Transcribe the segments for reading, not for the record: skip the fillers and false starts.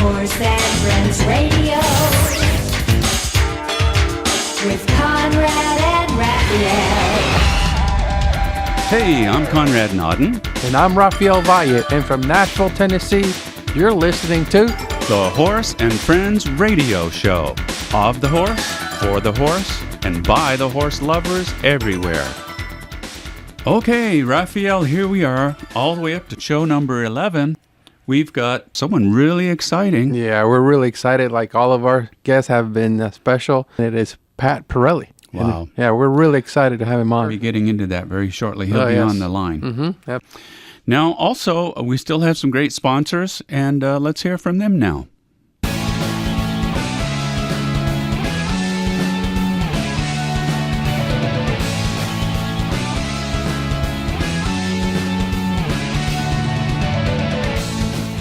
Horse and Friends Radio with Conrad and Raphael. Hey, I'm Conrad Nodden. And I'm Raphael Valle. And from Nashville, Tennessee, you're listening to The Horse and Friends Radio Show. Of the horse, for the horse, and by the horse lovers everywhere. Okay, Raphael, here we are, all the way up to show number 11. We've got someone really exciting. Yeah, we're really excited. Like all of our guests have been special. It is Pat Parelli. Wow. And, yeah, we're really excited to have him on. We'll be getting into that very shortly. He'll be on the line. Mm-hmm. Yep. Now, also, we still have some great sponsors, and let's hear from them now.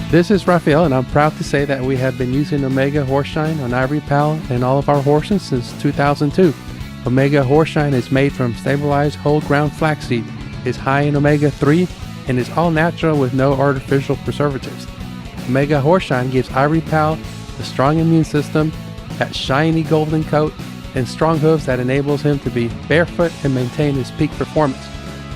This is Raphael, and I'm proud to say that we have been using Omega Horseshine on Ivory Pal and all of our horses since 2002. Omega Horseshine is made from stabilized whole ground flaxseed, is high in omega-3, and is all natural with no artificial preservatives. Omega Horseshine gives Ivory Pal a strong immune system, that shiny golden coat, and strong hooves that enables him to be barefoot and maintain his peak performance.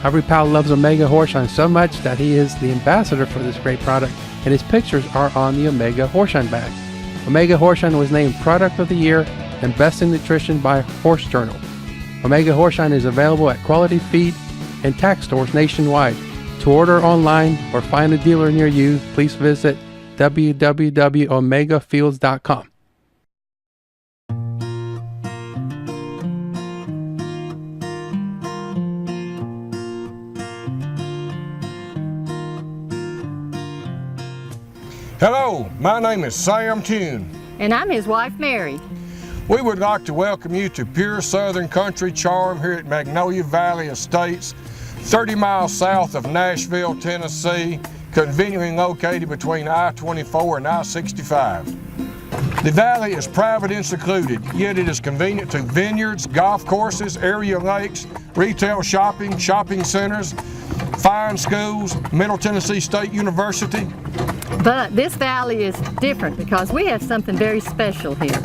Ivory Pal loves Omega Horseshine so much that he is the ambassador for this great product, and his pictures are on the Omega Horseshine bag. Omega Horseshine was named Product of the Year and Best in Nutrition by Horse Journal. Omega Horseshine is available at quality feed and tack stores nationwide. To order online or find a dealer near you, please visit www.omegafields.com. Hello, my name is Sam Tune. And I'm his wife, Mary. We would like to welcome you to pure Southern country charm here at Magnolia Valley Estates, 30 miles south of Nashville, Tennessee, conveniently located between I-24 and I-65. The valley is private and secluded, yet it is convenient to vineyards, golf courses, area lakes, retail shopping, shopping centers, fine schools, Middle Tennessee State University. But this valley is different because we have something very special here.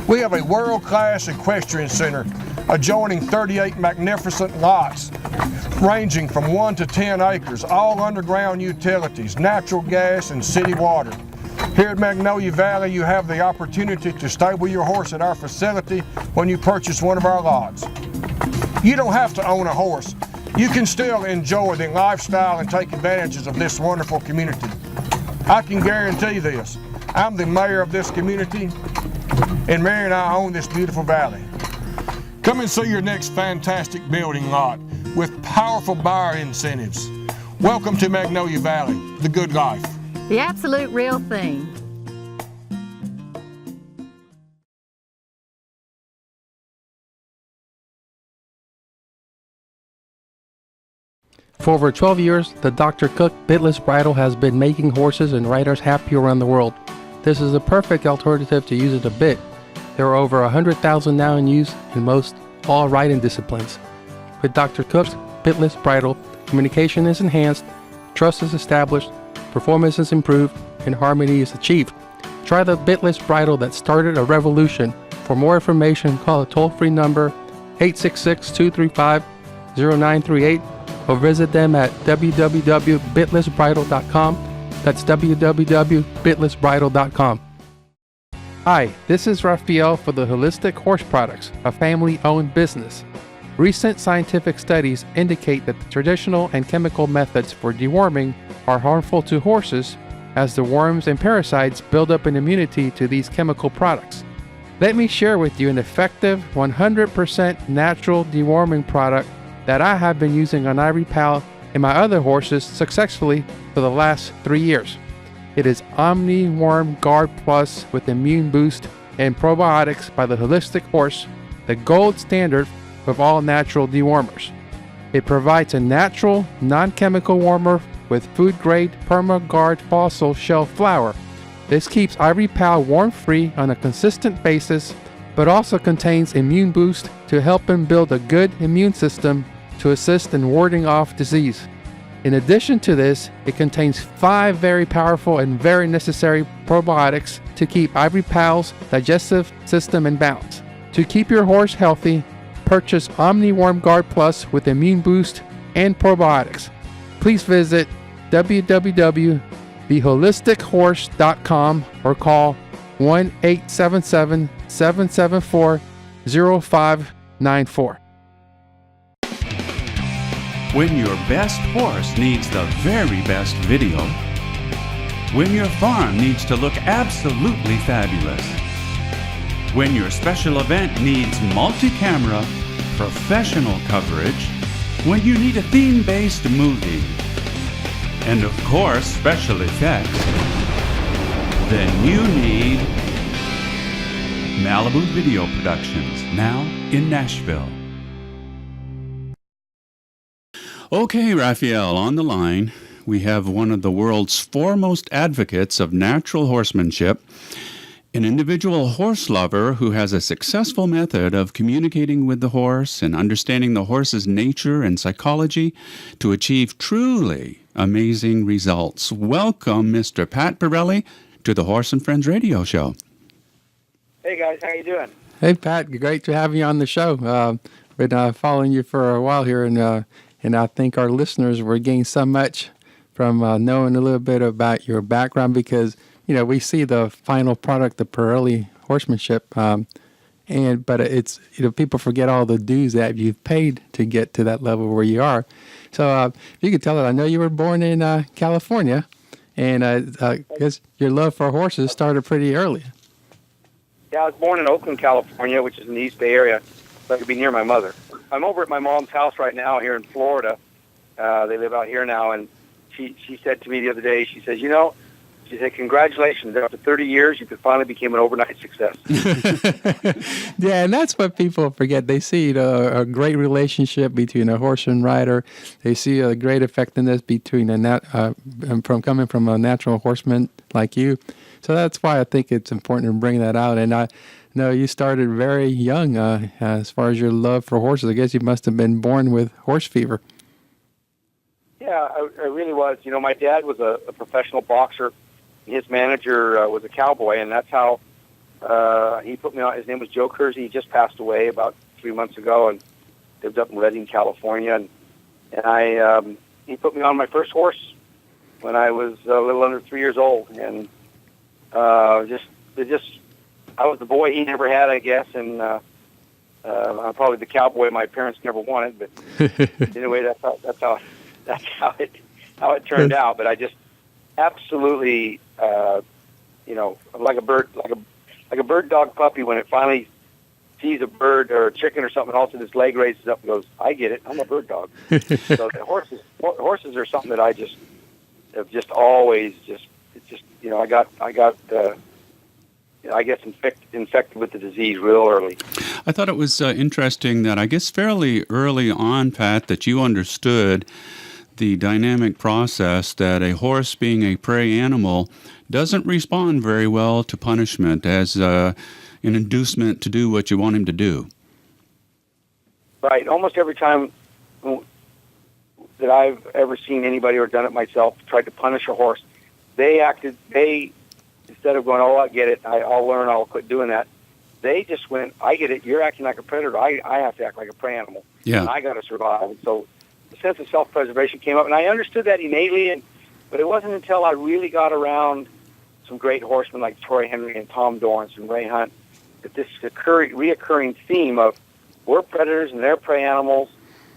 We have a world-class equestrian center adjoining 38 magnificent lots ranging from 1 to 10 acres, all underground utilities, natural gas, and city water. Here at Magnolia Valley, you have the opportunity to stable your horse at our facility when you purchase one of our lots. You don't have to own a horse. You can still enjoy the lifestyle and take advantages of this wonderful community. I can guarantee this. I'm the mayor of this community, and Mary and I own this beautiful valley. Come and see your next fantastic building lot with powerful buyer incentives. Welcome to Magnolia Valley, the good life. The absolute real thing. For over 12 years, the Dr. Cook Bitless Bridle has been making horses and riders happy around the world. This is a perfect alternative to using a bit. There are over 100,000 now in use in most all riding disciplines. With Dr. Cook's Bitless Bridle, communication is enhanced, trust is established, performance is improved, and harmony is achieved. Try the Bitless Bridle that started a revolution. For more information, call a toll-free number 866-235-0938 or visit them at www.bitlessbridle.com. That's www.bitlessbridle.com. Hi, this is Raphael for the Holistic Horse Products, a family-owned business. Recent scientific studies indicate that the traditional and chemical methods for deworming are harmful to horses as the worms and parasites build up an immunity to these chemical products. Let me share with you an effective 100% natural deworming product that I have been using on Ivory Pal and my other horses successfully for the last 3 years. It is Omni Worm Guard Plus with Immune Boost and Probiotics by the Holistic Horse, the gold standard of all natural dewormers. It provides a natural, non-chemical warmer with food-grade PermaGuard fossil shell flour. This keeps Ivory Pal worm-free on a consistent basis, but also contains Immune Boost to help him build a good immune system to assist in warding off disease. In addition to this, it contains 5 very powerful and very necessary probiotics to keep Ivory Pal's digestive system in balance. To keep your horse healthy, purchase Omni Worm Guard Plus with Immune Boost and probiotics. Please visit www.theholistichorse.com or call 1-877-774-0594. When your best horse needs the very best video. When your farm needs to look absolutely fabulous. When your special event needs multi-camera, professional coverage. When you need a theme-based movie. And of course, special effects. Then you need Malibu Video Productions, now in Nashville. Okay, Raphael, on the line, we have one of the world's foremost advocates of natural horsemanship, an individual horse lover who has a successful method of communicating with the horse and understanding the horse's nature and psychology to achieve truly amazing results. Welcome, Mr. Pat Parelli, to the Horse and Friends radio show. Hey guys, how you doing? Hey, Pat, great to have you on the show. Been following you for a while here, and I think our listeners will gain so much from knowing a little bit about your background because, we see the final product, the Parelli horsemanship, but it's, people forget all the dues that you've paid to get to that level where you are. So if you could tell it, I know you were born in California, and I guess your love for horses started pretty early. Yeah, I was born in Oakland, California, which is in the East Bay area, so I could be near my mother. I'm over at my mom's house right now here in Florida. They live out here now, and she said to me the other day, she says, she said, congratulations, after 30 years, you finally became an overnight success. Yeah, and that's what people forget. They see a great relationship between a horse and rider. They see a great effectiveness between from coming from a natural horseman like you. So that's why I think it's important to bring that out. And I know you started very young as far as your love for horses. I guess you must have been born with horse fever. Yeah, I really was. My dad was a professional boxer. His manager was a cowboy, and that's how he put me on. His name was Joe Kersey. He just passed away about 3 months ago, and lived up in Redding, California. And he put me on my first horse when I was a little under 3 years old, and I was the boy he never had, I guess, and I'm probably the cowboy my parents never wanted. But anyway, that's how it turned out. But I just absolutely, like a bird dog puppy when it finally sees a bird or a chicken or something, all of a sudden its leg raises up and goes, "I get it, I'm a bird dog." So the horses are something that I have always I guess infected with the disease real early. I thought it was interesting that I guess fairly early on, Pat, that you understood the dynamic process that a horse, being a prey animal, doesn't respond very well to punishment as an inducement to do what you want him to do. Right. Almost every time that I've ever seen anybody or done it myself, tried to punish a horse, instead of going, "Oh, I get it, I'll learn, I'll quit doing that," they just went, "I get it, you're acting like a predator, I have to act like a prey animal, and I got to survive." And so the sense of self-preservation came up, and I understood that innately, but it wasn't until I really got around some great horsemen like Troy Henry and Tom Dorrance and Ray Hunt that this reoccurring theme of we're predators and they're prey animals,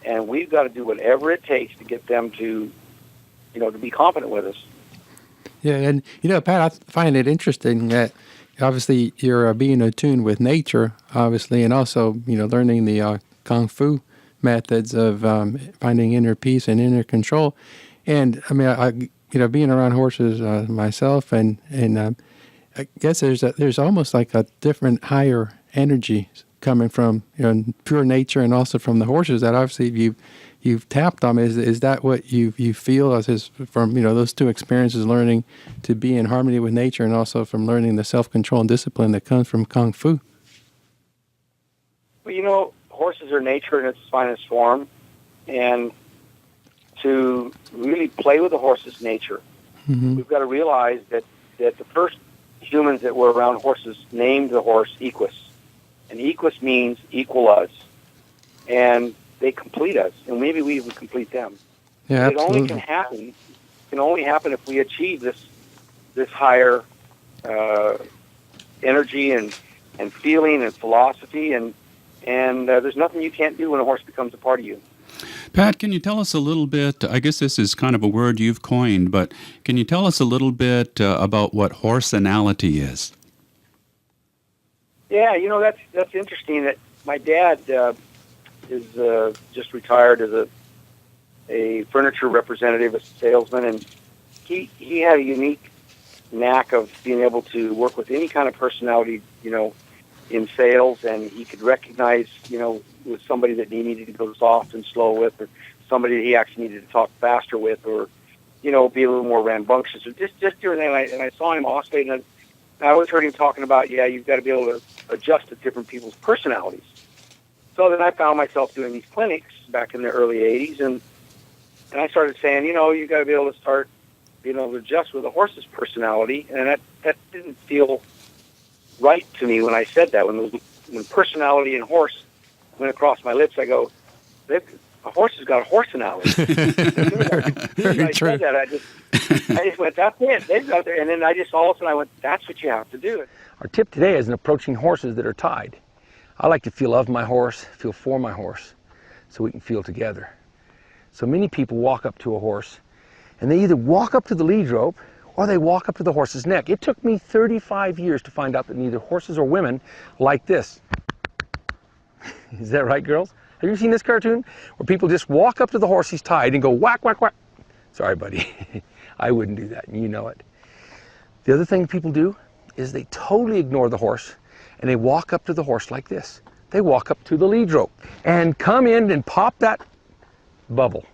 and we've got to do whatever it takes to get them to be competent with us. Yeah, and Pat, I find it interesting that obviously you're being attuned with nature, obviously, and also learning the kung fu methods of finding inner peace and inner control. And I mean, I being around horses myself, and I guess there's almost like a different higher energy coming from pure nature and also from the horses that obviously you've tapped on. Is that what you feel as from those two experiences, learning to be in harmony with nature and also from learning the self-control and discipline that comes from kung fu? Well, horses are nature in its finest form, and to really play with the horse's nature. We've got to realize that the first humans that were around horses named the horse Equus. And Equus means equal us. And they complete us, and maybe we even complete them. Yeah, it absolutely. only can only happen if we achieve this higher energy and feeling and philosophy, and there's nothing you can't do when a horse becomes a part of you. Pat, can you tell us a little bit, I guess this is kind of a word you've coined, but can you tell us a little bit about what horsenality is? Yeah, that's interesting. That my dad is just retired as a furniture representative, a salesman, and he had a unique knack of being able to work with any kind of personality, in sales, and he could recognize, with somebody that he needed to go soft and slow with, or somebody that he actually needed to talk faster with, or, be a little more rambunctious, or just everything. And I saw him oscillate, and I always heard him talking about, you've got to be able to adjust to different people's personalities. So then I found myself doing these clinics back in the early 80s, and I started saying, you've got to be able to start being able to adjust with a horse's personality, and that didn't feel right to me when I said that. When personality and horse went across my lips, I go, a horse has got a horsenality. Very I true. said that, I just went, that's it. They've got there, and then I just all of a sudden I went, that's what you have to do. Our tip today is in approaching horses that are tied. I like to feel of my horse, feel for my horse, so we can feel together. So many people walk up to a horse, and they either walk up to the lead rope, or they walk up to the horse's neck. It took me 35 years to find out that neither horses or women like this. Is that right, girls? Have you seen this cartoon? Where people just walk up to the horse he's tied and go whack, whack, whack. Sorry, buddy. I wouldn't do that, and you know it. The other thing people do is they totally ignore the horse, and they walk up to the horse like this. They walk up to the lead rope and come in and pop that bubble.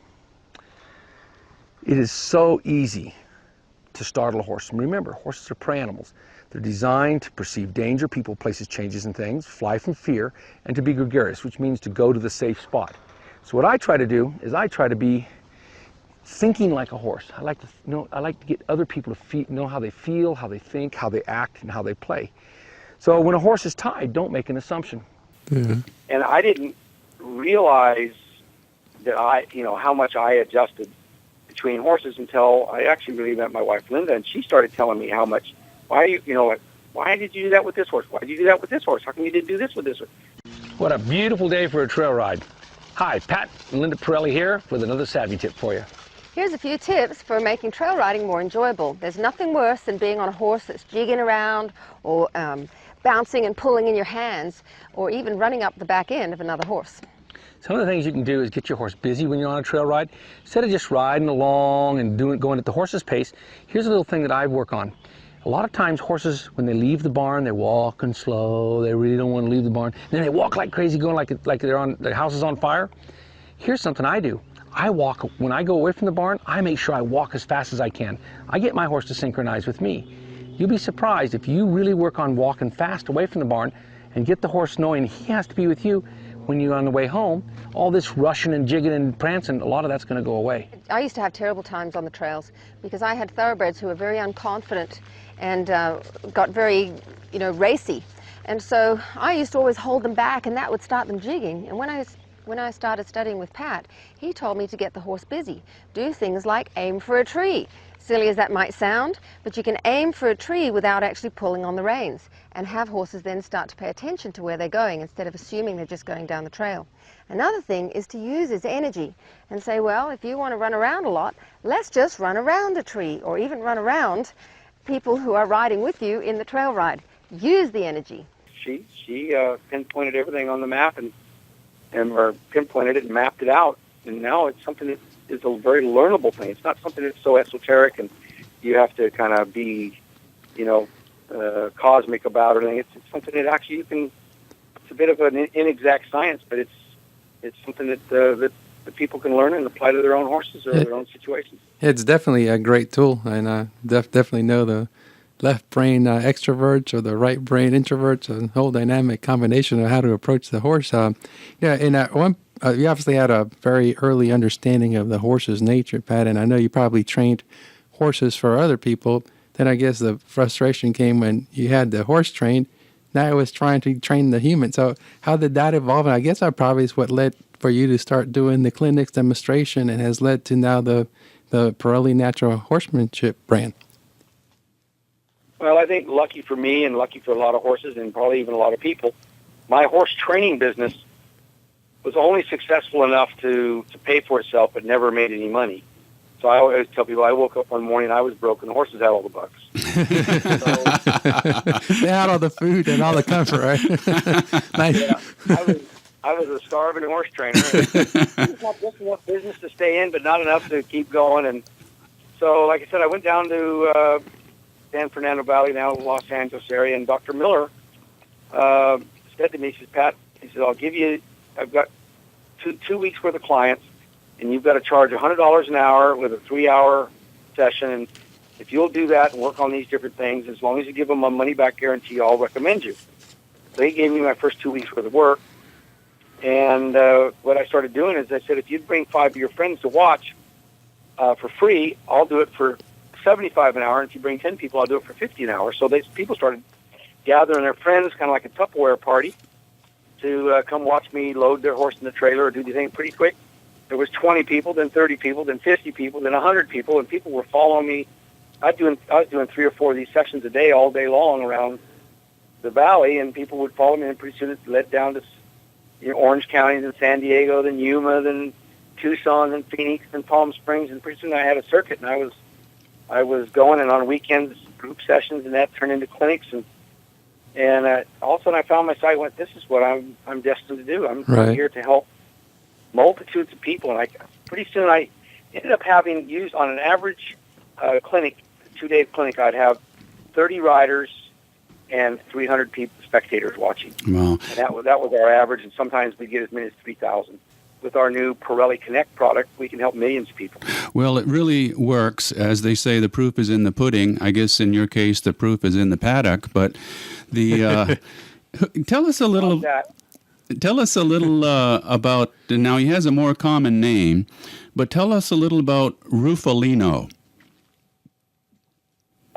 It is so easy to startle a horse. And remember, horses are prey animals. They're designed to perceive danger, people, places, changes, and things, fly from fear, and to be gregarious, which means to go to the safe spot. So what I try to do is I try to be thinking like a horse. I like to get other people to know how they feel, how they think, how they act, and how they play. So when a horse is tied, don't make an assumption. Yeah. And I didn't realize that how much I adjusted between horses until I actually really met my wife Linda, and she started telling me how much. Why did you do that with this horse? Why did you do that with this horse? How come you didn't do this with this horse? What a beautiful day for a trail ride. Hi, Pat and Linda Parelli here with another savvy tip for you. Here's a few tips for making trail riding more enjoyable. There's nothing worse than being on a horse that's jigging around or bouncing and pulling in your hands, or even running up the back end of another horse. Some of the things you can do is get your horse busy when you're on a trail ride. Instead of just riding along and going at the horse's pace, here's a little thing that I work on. A lot of times horses, when they leave the barn, they're walking slow. They really don't want to leave the barn. And then they walk like crazy, going like their house is on fire. Here's something I do. When I go away from the barn, I make sure I walk as fast as I can. I get my horse to synchronize with me. You'll be surprised if you really work on walking fast away from the barn and get the horse knowing he has to be with you. When you're on the way home, all this rushing and jigging and prancing, a lot of that's going to go away. I used to have terrible times on the trails because I had thoroughbreds who were very unconfident and got very, racy. And so I used to always hold them back, and that would start them jigging. And when I started studying with Pat, he told me to get the horse busy. Do things like aim for a tree. Silly as that might sound, but you can aim for a tree without actually pulling on the reins, and have horses then start to pay attention to where they're going instead of assuming they're just going down the trail. Another thing is to use his energy and say, well, if you want to run around a lot, let's just run around a tree, or even run around people who are riding with you in the trail ride. Use the energy. She pinpointed everything on the map and pinpointed it and mapped it out, and now it's something that is a very learnable thing. It's not something that's so esoteric and you have to kind of be, cosmic about it. It's something that actually you can. It's a bit of an inexact science, but it's something that that people can learn and apply to their own horses or their own situations. It's definitely a great tool, and I definitely know the left brain extroverts or the right brain introverts, a whole dynamic combination of how to approach the horse. And one you obviously had a very early understanding of the horse's nature, Pat, and I know you probably trained horses for other people. Then I guess the frustration came when you had the horse trained. Now it was trying to train the human. So how did that evolve? And I guess that probably is what led for you to start doing the clinics demonstration and has led to now the Parelli Natural Horsemanship brand. Well, I think lucky for me and lucky for a lot of horses and probably even a lot of people, my horse training business was only successful enough to pay for itself but never made any money. So I always tell people I woke up one morning and I was broke and the horses had all the bucks. They had all the food and all the comfort, right? Nice. Yeah, I was a starving horse trainer. It's not just enough business to stay in, but not enough to keep going. And so, like I said, I went down to San Fernando Valley, now Los Angeles area, and Dr. Miller said to me, he says, Pat, he said, I've got two weeks worth of clients, and you've got to charge $100 an hour with a 3-hour session. And if you'll do that and work on these different things, as long as you give them a money-back guarantee, I'll recommend you. So he gave me my first 2 weeks worth of work. And what I started doing is I said, if you'd bring 5 of your friends to watch for free, I'll do it for $75 an hour. And if you bring 10 people, I'll do it for $50 an hour. So people started gathering their friends, kind of like a Tupperware party, to come watch me load their horse in the trailer or do the thing pretty quick. There was 20 people, then 30 people, then 50 people, then 100 people, and people were following me. I was doing 3 or 4 of these sessions a day, all day long around the valley, and people would follow me, and pretty soon it led down to Orange County, then San Diego, then Yuma, then Tucson, then Phoenix, then Palm Springs, and pretty soon I had a circuit, and I was going, and on weekends, group sessions, and that turned into clinics, and all of a sudden I found my side, went, this is what I'm destined to do. I'm here to help multitudes of people, and pretty soon I ended up having used on an average clinic, 2-day clinic, I'd have 30 riders and 300 spectators watching. Wow. And that was our average, and sometimes we get as many as 3,000. With our new Parelli Connect product, we can help millions of people. Well, it really works. As they say, the proof is in the pudding. I guess in your case, the proof is in the paddock. But tell us a little. Tell us a little about. Now he has a more common name, but tell us a little about Rufalino.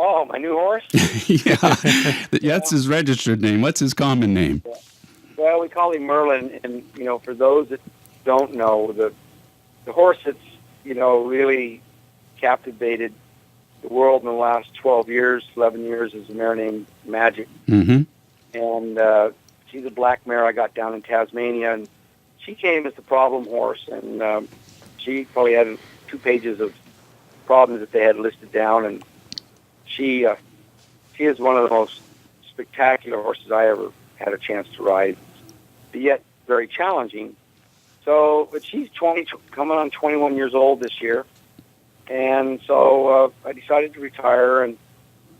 Oh, my new horse? Yeah, that's his registered name. What's his common name? Well, we call him Merlin, and for those that don't know, the horse that's really captivated the world in the last 11 years is a mare named Magic. Mm-hmm. And she's a black mare I got down in Tasmania, and she came as the problem horse, and she probably had 2 pages of problems that they had listed down, and she is one of the most spectacular horses I ever had a chance to ride, but yet very challenging. So, but she's coming on 21 years old this year, and so I decided to retire, and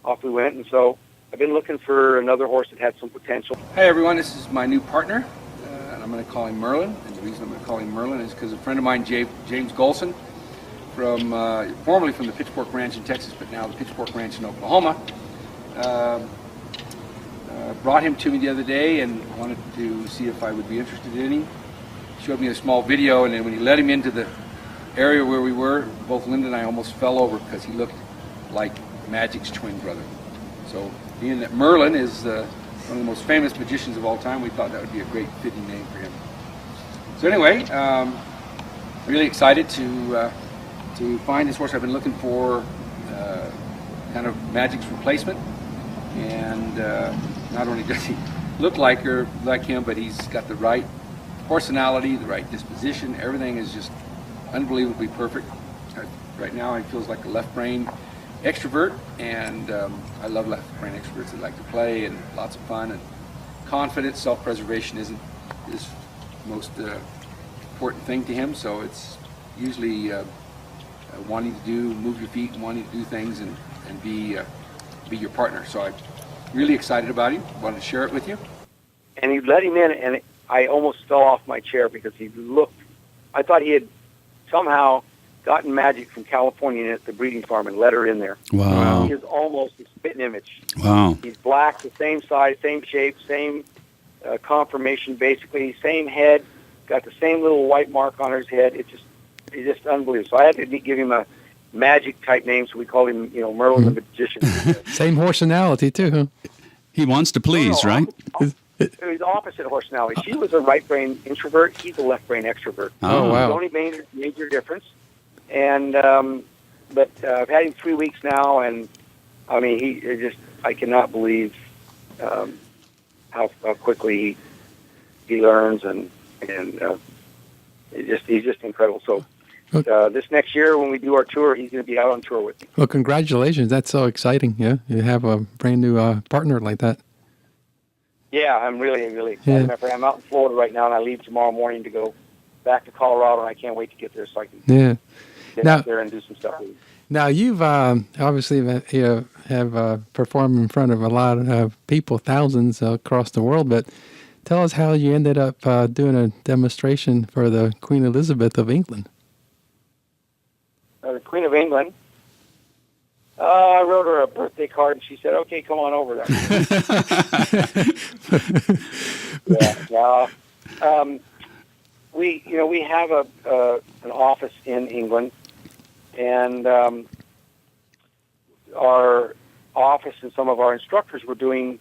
off we went. And so I've been looking for another horse that had some potential. Hey everyone, this is my new partner, and I'm going to call him Merlin. And the reason I'm going to call him Merlin is because a friend of mine, James Golson, formerly from the Pitchfork Ranch in Texas, but now the Pitchfork Ranch in Oklahoma, brought him to me the other day and wanted to see if I would be interested in him. Showed me a small video, and then when he led him into the area where we were, both Linda and I almost fell over because he looked like Magic's twin brother. So being that Merlin is one of the most famous magicians of all time, we thought that would be a great fitting name for him. So anyway, really excited to find this horse. I've been looking for kind of Magic's replacement, and not only does he look like him, but he's got the right personality, the right disposition. Everything is just unbelievably perfect. Right now he feels like a left-brain extrovert, and I love left-brain extroverts that like to play and lots of fun and confidence. Self-preservation isn't his most important thing to him, so it's usually wanting to move your feet and wanting to do things and be your partner. So I'm really excited about him. Wanted to share it with you. And he let him in, and I almost fell off my chair because I thought he had somehow gotten Magic from California at the breeding farm and let her in there. Wow. He is almost a spitting image. Wow. He's black, the same size, same shape, same conformation, basically, same head, got the same little white mark on his head. It's just unbelievable. So I had to give him a magic type name, so we called him, Merlin the Magician. Same personality too, huh? He wants to please, right? He's opposite horsenality. She was a right brain introvert. He's a left brain extrovert. Oh, wow. The only major difference. And but I've had him 3 weeks now, and I mean, I cannot believe how quickly he learns, and he's just incredible. So this next year when we do our tour, he's going to be out on tour with me. Well, congratulations. That's so exciting. Yeah, you have a brand new partner like that. Yeah, I'm really, really excited. Yeah. I'm out in Florida right now, and I leave tomorrow morning to go back to Colorado, and I can't wait to get there so I can get out there and do some stuff with him. Now, you've obviously have performed in front of a lot of people, thousands across the world, but tell us how you ended up doing a demonstration for the Queen Elizabeth of England. The Queen of England. I wrote her a birthday card, and she said, "Okay, come on over there." We have an office in England, and our office and some of our instructors were doing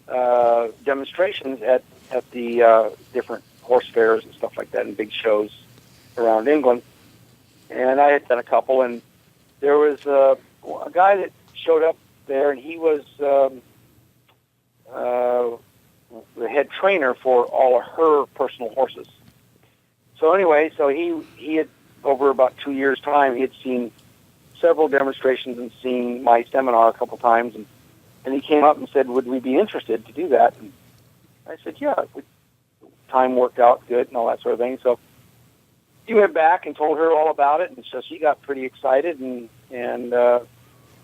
demonstrations at the different horse fairs and stuff like that, and big shows around England. And I had done a couple, and there was a guy that showed up there, and he was the head trainer for all of her personal horses. So anyway, he had, over about 2 years' time, he had seen several demonstrations and seen my seminar a couple times, and he came up and said, "Would we be interested to do that?" And I said, "Yeah." Time worked out good and all that sort of thing. So he went back and told her all about it, and so she got pretty excited, and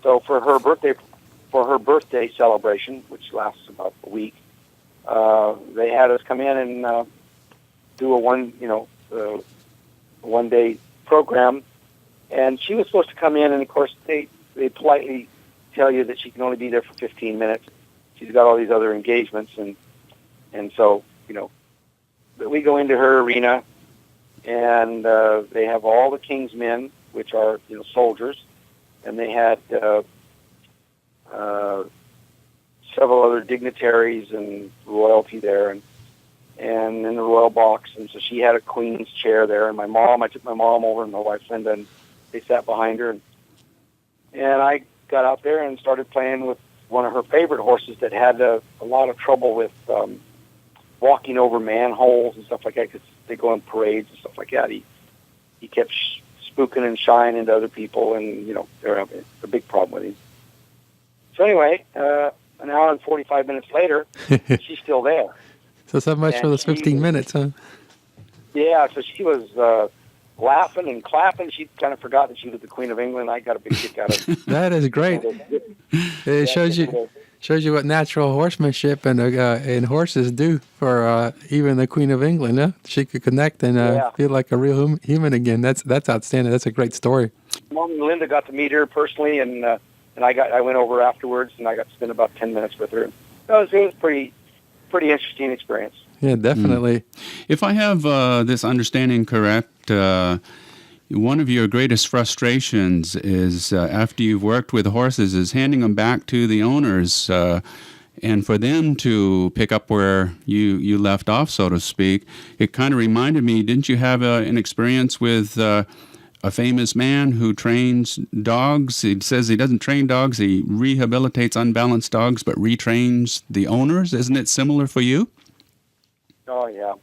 so for her birthday celebration, which lasts about a week, they had us come in and do a one day program, and she was supposed to come in, and of course they politely tell you that she can only be there for 15 minutes. She's got all these other engagements, and so but we go into her arena, and they have all the king's men, which are soldiers, and they had several other dignitaries and royalty there, and in the royal box. And so she had a queen's chair there, and I took my mom over, and my wife Linda, and they sat behind her, and I got out there and started playing with one of her favorite horses that had a lot of trouble with walking over manholes and stuff like that, because they go in parades and stuff like that. He kept spooking and shying into other people, and they're a big problem with him. So anyway, an hour and 45 minutes later, she's still there. So much for those 15 minutes, huh? Yeah, so she was laughing and clapping. She kind of forgot that she was the Queen of England. I got a big kick out of it. That is great. It shows you what natural horsemanship and horses do for even the Queen of England. Huh? She could connect and feel like a real human again. That's outstanding. That's a great story. Mom and Linda got to meet her personally, and I went over afterwards, and I got to spend about 10 minutes with her. It was pretty interesting experience. Yeah, definitely. If I have this understanding correct, one of your greatest frustrations is after you've worked with horses is handing them back to the owners and for them to pick up where you left off, so to speak. It kind of reminded me, didn't you have an experience with a famous man who trains dogs? He says he doesn't train dogs, he rehabilitates unbalanced dogs, but retrains the owners. Isn't it similar for you? Oh, yeah.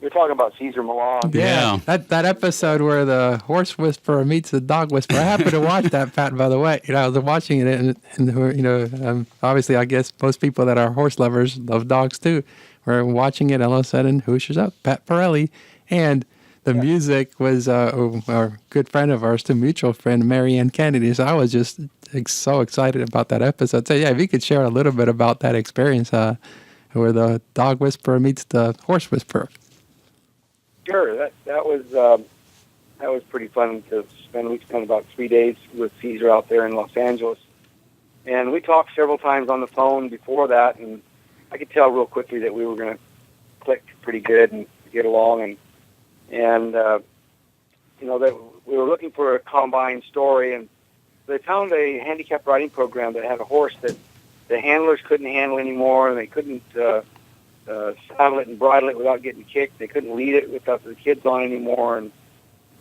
You're talking about Caesar Milan. Yeah. That episode where the horse whisperer meets the dog whisperer. I happened to watch that, Pat, by the way. I was watching it, and obviously, I guess most people that are horse lovers love dogs, too. We're watching it, and all of a sudden, who shows up? Pat Parelli. And the music was a good friend of ours, a mutual friend, Marianne Kennedy. So I was just so excited about that episode. So, yeah, if you could share a little bit about that experience where the dog whisperer meets the horse whisperer. Sure, that was pretty fun to spend. We spent about 3 days with Caesar out there in Los Angeles, and we talked several times on the phone before that, and I could tell real quickly that we were going to click pretty good and get along. And that we were looking for a combine story, and they found a handicap riding program that had a horse that the handlers couldn't handle anymore, and they couldn't saddle it and bridle it without getting kicked. They couldn't lead it without the kids on anymore,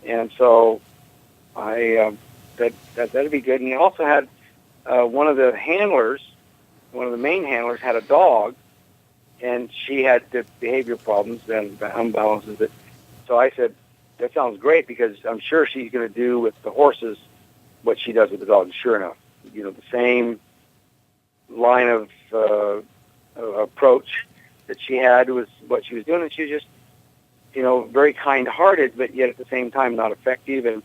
and so I that'd be good. And they also had one of the main handlers had a dog, and she had the behavior problems and the imbalances. So I said, that sounds great, because I'm sure she's going to do with the horses what she does with the dog. And sure enough, the same line of approach that she had was what she was doing, and she was just, very kind-hearted, but yet at the same time not effective and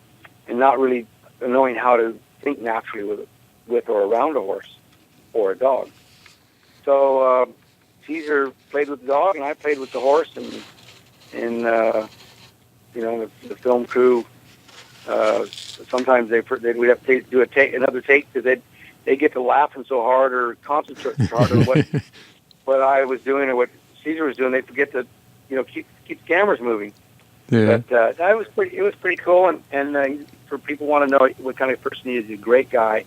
not really knowing how to think naturally with or around a horse or a dog. So Caesar played with the dog, and I played with the horse, and the film crew. Sometimes we'd have to do another take, because they get to laughing so hard or concentrate so hard on what I was doing or what Caesar was doing. They forget to keep the cameras moving. Yeah. But it was pretty cool, and for people who want to know what kind of person he is, he's a great guy,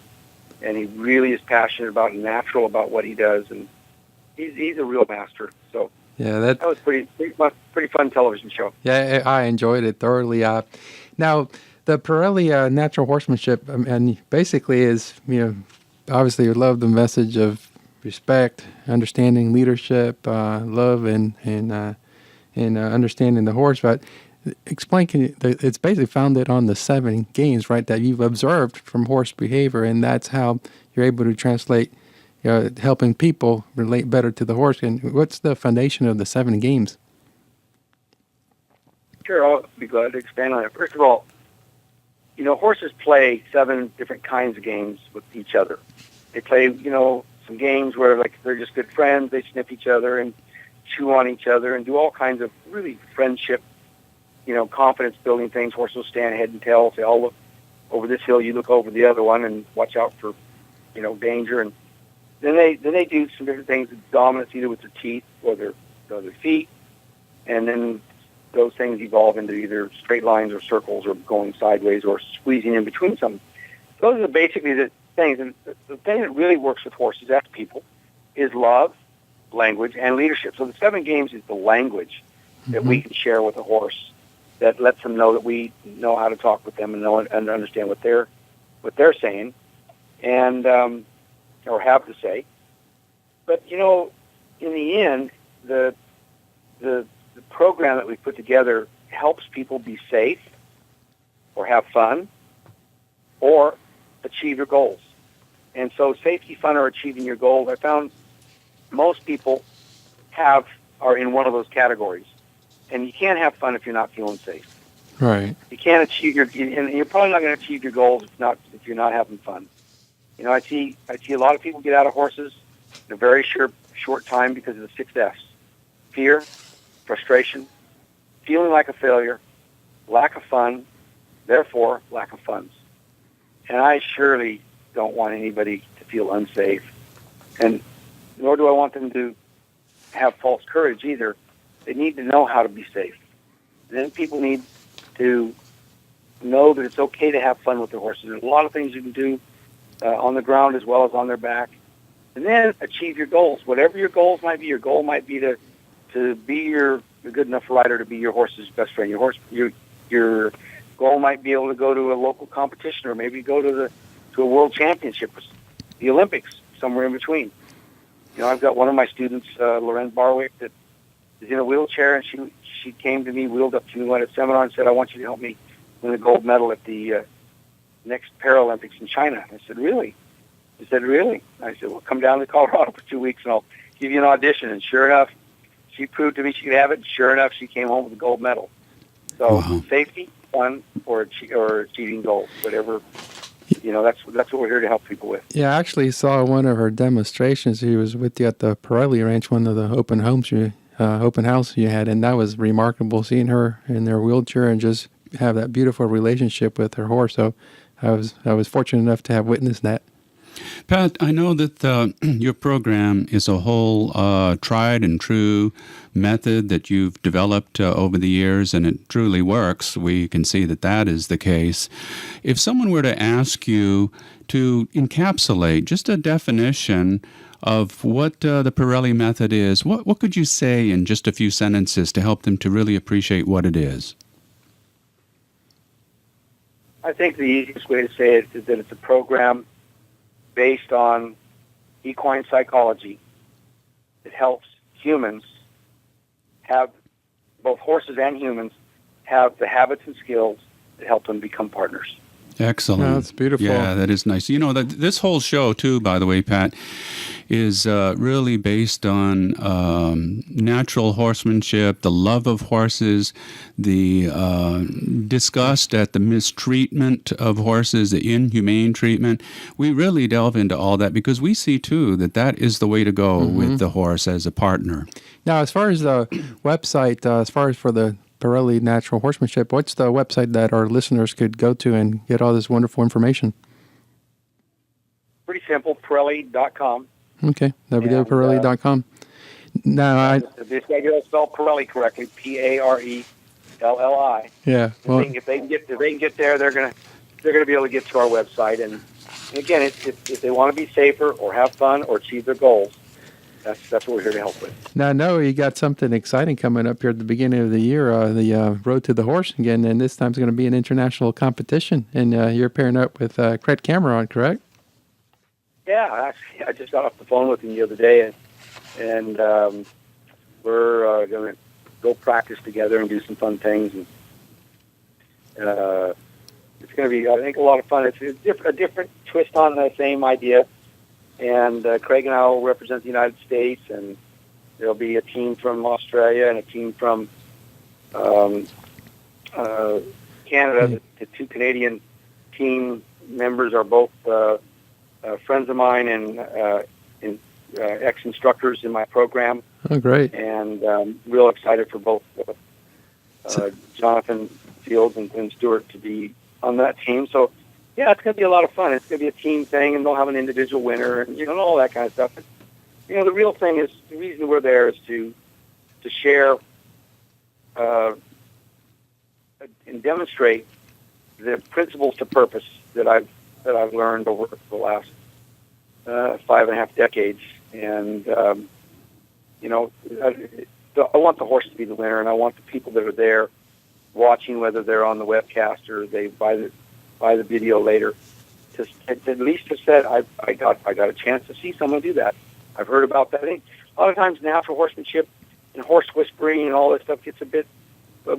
and he really is passionate about and natural about what he does, and he's a real master. So Yeah, that was pretty fun television show. Yeah, I enjoyed it thoroughly. Now, the Parelli natural horsemanship, and basically is, obviously you love the message of respect, understanding leadership, love, and understanding the horse. But explain, it's basically founded on the 7 games, right, that you've observed from horse behavior, and that's how you're able to translate, helping people relate better to the horse. And what's the foundation of the 7 games? Sure, I'll be glad to expand on it. First of all, horses play 7 different kinds of games with each other. They play, some games where they're just good friends. They sniff each other and chew on each other and do all kinds of really friendship, confidence-building things. Horses will stand head and tail, say, "I'll look over this hill, you look over the other one, and watch out for, danger." And then they do some different things with dominance, either with their teeth or their feet, and then those things evolve into either straight lines or circles or going sideways or squeezing in between some. Those are basically the things. And the thing that really works with horses as people is love, language, and leadership. So the 7 games is the language that we can share with a horse that lets them know that we know how to talk with them and know and understand what they're saying and or have to say. But in the end, the program that we put together helps people be safe or have fun or achieve your goals. And so safety, fun, or achieving your goals, I found most people are in one of those categories. And you can't have fun if you're not feeling safe. Right. You can't achieve and you're probably not going to achieve your goals if you're not having fun. I see a lot of people get out of horses in a very short time because of the 6 F's: fear, frustration, feeling like a failure, lack of fun, therefore lack of funds. And I surely don't want anybody to feel unsafe, and nor do I want them to have false courage either. They need to know how to be safe. Then people need to know that it's okay to have fun with their horses. There's a lot of things you can do on the ground as well as on their back. And then achieve your goals. Whatever your goals might be, your goal might be to be a good enough rider to be your horse's best friend. Your goal might be able to go to a local competition, or maybe go to a world championship, the Olympics, somewhere in between. I've got one of my students, Loren Barwick, that is in a wheelchair, and she came to me, wheeled up to me at a seminar, and said, "I want you to help me win a gold medal at the next Paralympics in China." I said, "Really?" He said, "Really?" I said, "Well, come down to Colorado for 2 weeks, and I'll give you an audition." And sure enough, she proved to me she could have it. And sure enough, she came home with a gold medal. So safety, fun, or achieving goals, whatever. That's what we're here to help people with. Yeah, I actually saw one of her demonstrations. He was with you at the Parelli Ranch, one of the open house you had, and that was remarkable, seeing her in their wheelchair and just have that beautiful relationship with her horse. So I was fortunate enough to have witnessed that. Pat, I know that your program is a whole tried and true method that you've developed over the years, and it truly works. We can see that that is the case. If someone were to ask you to encapsulate just a definition of what the Parelli method is, what could you say in just a few sentences to help them to really appreciate what it is? I think the easiest way to say it is that it's a program based on equine psychology. It helps humans have, both horses and humans, have the habits and skills that help them become partners. Excellent. Oh, that's beautiful. Yeah, that is nice. You know, this whole show, too, by the way, Pat, is really based on natural horsemanship, the love of horses, the disgust at the mistreatment of horses, the inhumane treatment. We really delve into all that because we see, too, that that is the way to go with the horse as a partner. Now, as far as the website, as far as for the Parelli Natural Horsemanship, what's the website that our listeners could go to and get all this wonderful information? Pretty simple, Parelli.com. Okay, www.parelli.com. Now, This guy got to spell Parelli correctly, Parelli. yeah, well, If they can get there, they're gonna be able to get to our website. And again, if they want to be safer or have fun or achieve their goals, that's what we're here to help with. now I know you got something exciting coming up here at the beginning of the year, the Road to the Horse again, and this time's going to be an international competition, and you're pairing up with Craig Cameron, correct? Yeah, actually, I just got off the phone with him the other day, and we're going to go practice together and do some fun things. And it's going to be, I think, a lot of fun. It's a different twist on the same idea. And Craig and I will represent the United States, and there'll be a team from Australia and a team from Canada. The two Canadian team members are both friends of mine and ex-instructors in my program. Oh, great. And real excited for both Jonathan Fields and Glenn Stewart to be on that team. So, yeah, it's going to be a lot of fun. It's going to be a team thing, and they'll have an individual winner and, and all that kind of stuff. But, the real thing is, the reason we're there is to share and demonstrate the principles to purpose that I've learned over the last 5.5 decades. And, I want the horse to be the winner, and I want the people that are there watching, whether they're on the webcast or they buy the video later, to at least have said, I got a chance to see someone do that. I've heard about that. I think a lot of times natural horsemanship and horse whispering and all this stuff gets a bit, a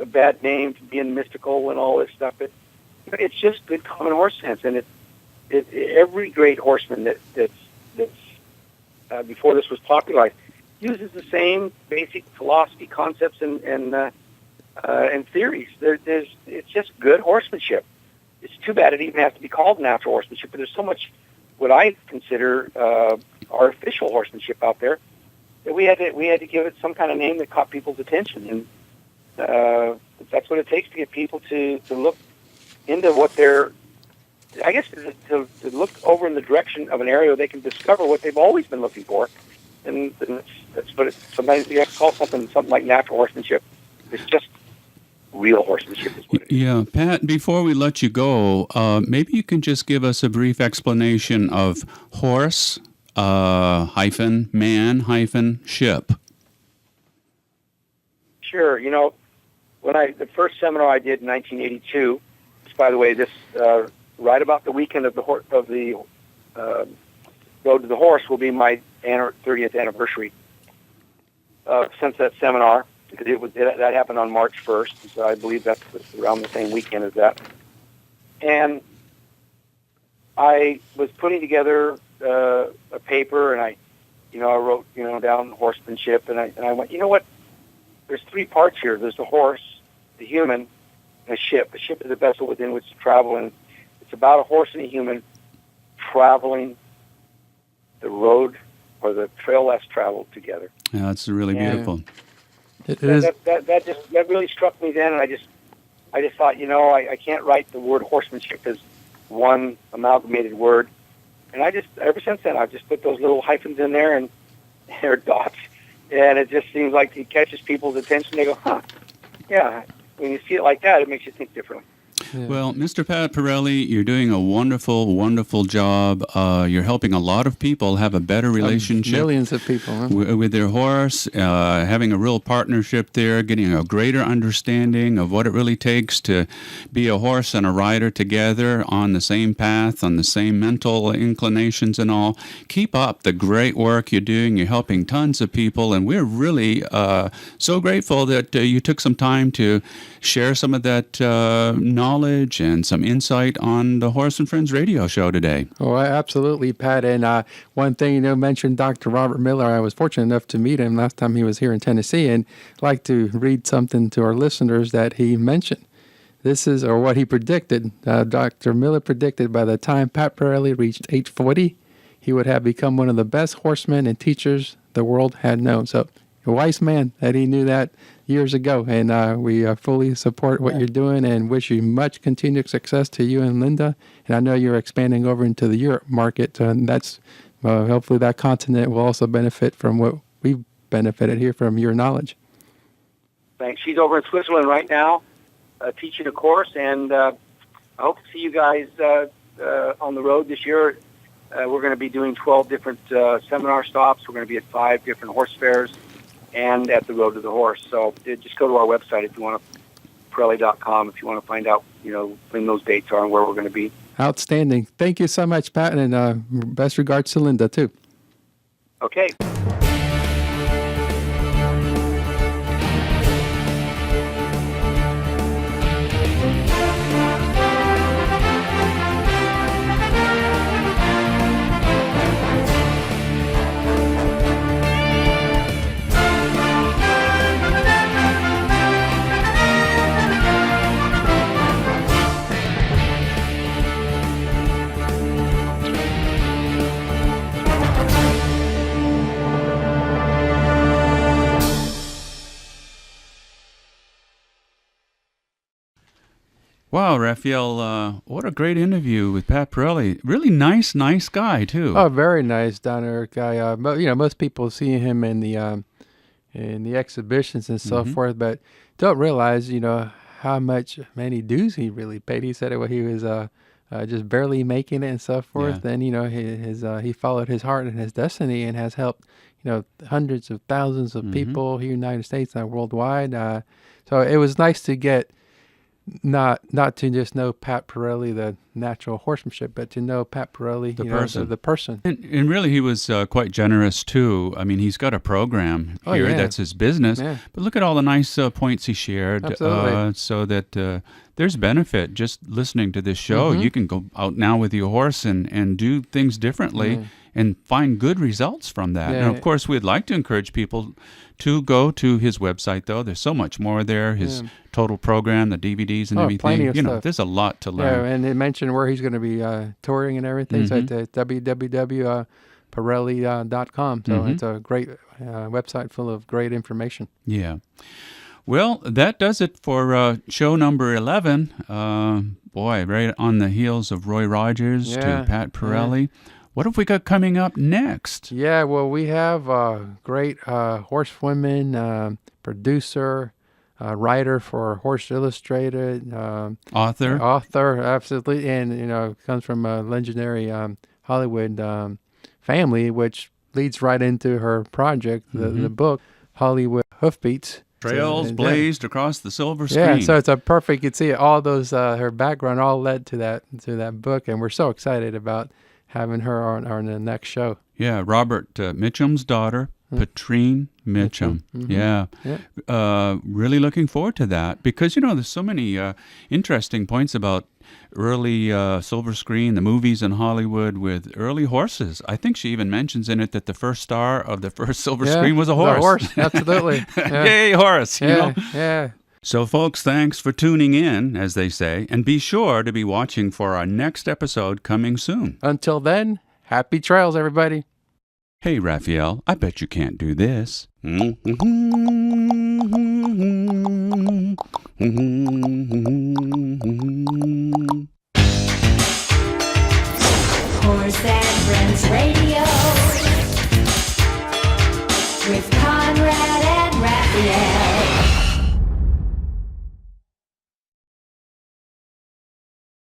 bad name for being mystical and all this stuff. But it's just good common horse sense, and every great horseman that's before this was popularized uses the same basic philosophy, concepts, and theories. It's just good horsemanship. It's too bad it even has to be called natural horsemanship, but there's so much what I consider artificial horsemanship out there that we had to give it some kind of name that caught people's attention, and that's what it takes to get people to look into what they're, I guess, to look over in the direction of an area where they can discover what they've always been looking for, and that's what sometimes you have to call something like natural horsemanship. It's just real horsemanship is what it is. Yeah, Pat, before we let you go, maybe you can just give us a brief explanation of horse man ship. Sure. The first seminar I did in 1982, which, by the way, this right about the weekend of the Road to the Horse will be my 30th anniversary since that seminar. Because that happened on March 1st, so I believe that's around the same weekend as that. And I was putting together a paper, and I wrote down horsemanship, and I went, you know what? There's 3 parts here. There's the horse, the human, and a ship. A ship is a vessel within which to travel, and it's about a horse and a human traveling the road or the trail less traveled together. Yeah, that's really beautiful. It is. That really struck me then, and I just thought, I can't write the word horsemanship as one amalgamated word. And I just, ever since then, I've just put those little hyphens in there and they're dots. And it just seems like it catches people's attention. They go, huh, yeah. When you see it like that, it makes you think differently. Yeah. Well, Mr. Pat Parelli, you're doing a wonderful, wonderful job. You're helping a lot of people have a better relationship. Millions of people. Huh? With their horse, having a real partnership there, getting a greater understanding of what it really takes to be a horse and a rider together on the same path, on the same mental inclinations and all. Keep up the great work you're doing. You're helping tons of people, and we're really so grateful that you took some time to share some of that knowledge and some insight on the Horse and Friends radio show today. Oh, absolutely, Pat. And one thing, mentioned Dr. Robert Miller. I was fortunate enough to meet him last time he was here in Tennessee, and I'd like to read something to our listeners that he mentioned. This is, or what he predicted. Dr. Miller predicted by the time Pat Parelli reached age 40, he would have become one of the best horsemen and teachers the world had known. So, a wise man that he knew that years ago, and we fully support what you're doing and wish you much continued success to you and Linda. And I know you're expanding over into the Europe market, and that's hopefully that continent will also benefit from what we've benefited here from your knowledge. Thanks. She's over in Switzerland right now, teaching a course, and I hope to see you guys on the road this year. We're going to be doing 12 different seminar stops. We're going to be at 5 different horse fairs and at the Road to the Horse. So just go to our website if you want to, Parelli.com, if you want to find out, when those dates are and where we're going to be. Outstanding. Thank you so much, Pat, and best regards to Linda, too. Okay. Wow, Raphael, what a great interview with Pat Parelli. Really nice guy, too. Oh, very nice, down-to-earth guy. But most people see him in the exhibitions and so forth, but don't realize, how many dues he really paid. He said he was just barely making it and so forth. Yeah. And he followed his heart and his destiny and has helped hundreds of thousands of people here in the United States and worldwide. So it was nice to get. Not to just know Pat Parelli, the natural horsemanship, but to know Pat Parelli, the person. And really, he was quite generous, too. I mean, he's got a program here. Yeah. That's his business. Yeah. But look at all the nice points he shared. Absolutely. So that there's benefit just listening to this show. You can go out now with your horse and do things differently and find good results from that. Yeah. And, of course, we'd like to encourage people to go to his website, though. There's so much more there. His total program, the DVDs and everything. Plenty of stuff. There's a lot to learn. Yeah, and they mentioned where he's going to be touring and everything. So it's www.parelli.com. So it's a great website full of great information. Yeah. Well, that does it for show number 11. Boy, right on the heels of Roy Rogers to Pat Parelli. Yeah. What have we got coming up next? Yeah, well, we have a great horsewoman, producer, writer for Horse Illustrated. Author, absolutely. And, comes from a legendary Hollywood family, which leads right into her project, the book, Hollywood Hoofbeats. Trails blazed across the silver screen. Yeah, so it's a perfect, you can see all those, her background all led to that book, and we're so excited about having her on the next show. Yeah, Robert Mitchum's daughter, Patrine Mitchum. Yeah. Really looking forward to that because, there's so many interesting points about early silver screen, the movies in Hollywood with early horses. I think she even mentions in it that the first star of the first silver screen was a horse. A horse, absolutely. Yay, horse, Yeah. So, folks, thanks for tuning in, as they say, and be sure to be watching for our next episode coming soon. Until then, happy trails, everybody. Hey, Raphael, I bet you can't do this. Horse and Friends Radio with Conrad and Raphael.